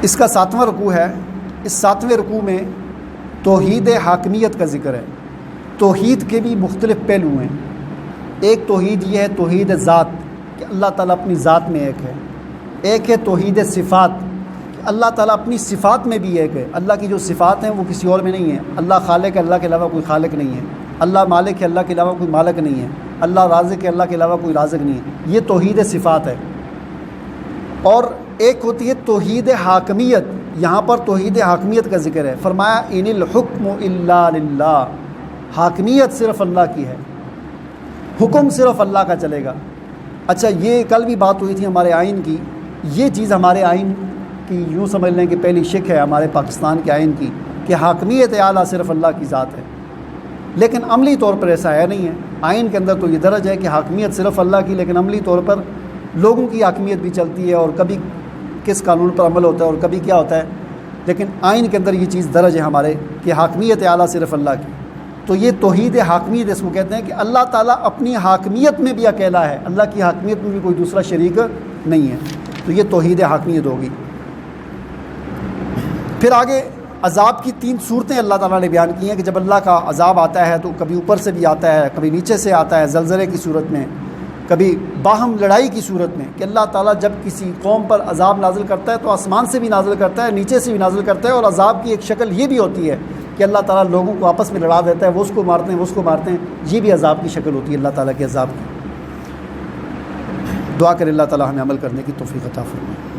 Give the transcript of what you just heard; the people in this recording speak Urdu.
اس کا 7واں رکوع ہے. اس 7ویں رکوع میں توحید حاکمیت کا ذکر ہے. توحید کے بھی مختلف پہلو ہیں. ایک توحید یہ ہے توحید ذات کہ اللہ تعالیٰ اپنی ذات میں ایک ہے. ایک ہے توحید صفات کہ اللہ تعالیٰ اپنی صفات میں بھی ایک ہے. اللہ کی جو صفات ہیں وہ کسی اور میں نہیں ہیں. اللہ خالق ہے، اللہ کے علاوہ کوئی خالق نہیں ہے. اللہ مالک ہے، اللہ کے علاوہ کوئی مالک نہیں ہے. اللہ رازق ہے، اللہ کے علاوہ کوئی رازق نہیں ہے. یہ توحید صفات ہے. اور ایک ہوتی ہے توحید حاکمیت. یہاں پر توحید حاکمیت کا ذکر ہے. فرمایا ان الحکم الا للہ، حاکمیت صرف اللہ کی ہے، حکم صرف اللہ کا چلے گا. اچھا، یہ کل بھی بات ہوئی تھی ہمارے آئین کی. یہ چیز ہمارے آئین کی یوں سمجھ لیں کہ پہلی شک ہے ہمارے پاکستان کے آئین کی کہ حاکمیت اعلیٰ صرف اللہ کی ذات ہے. لیکن عملی طور پر ایسا ہے نہیں ہے. آئین کے اندر تو یہ درج ہے کہ حاکمیت صرف اللہ کی، لیکن عملی طور پر لوگوں کی حاکمیت بھی چلتی ہے، اور کبھی کس قانون پر عمل ہوتا ہے اور کبھی کیا ہوتا ہے. لیکن آئین کے اندر یہ چیز درج ہے ہمارے کہ حاکمیت اعلیٰ صرف اللہ کی. تو یہ توحید حاکمیت اس کو کہتے ہیں کہ اللہ تعالیٰ اپنی حاکمیت میں بھی اکیلا ہے، اللہ کی حاکمیت میں بھی کوئی دوسرا شریک نہیں ہے. تو یہ توحید حاکمیت ہوگی. پھر آگے عذاب کی 3 صورتیں اللہ تعالیٰ نے بیان کی ہیں کہ جب اللہ کا عذاب آتا ہے تو کبھی اوپر سے بھی آتا ہے، کبھی نیچے سے آتا ہے، زلزلے کی صورت میں، کبھی باہم لڑائی کی صورت میں. کہ اللہ تعالیٰ جب کسی قوم پر عذاب نازل کرتا ہے تو آسمان سے بھی نازل کرتا ہے، نیچے سے بھی نازل کرتا ہے. اور عذاب کی ایک شکل یہ بھی ہوتی ہے کہ اللہ تعالیٰ لوگوں کو آپس میں لڑا دیتا ہے، وہ اس کو مارتے ہیں، وہ اس کو مارتے ہیں. یہ بھی عذاب کی شکل ہوتی ہے اللہ تعالیٰ کے عذاب کی. دعا کرے اللہ تعالیٰ ہمیں عمل کرنے کی توفیق عطا فرمائے.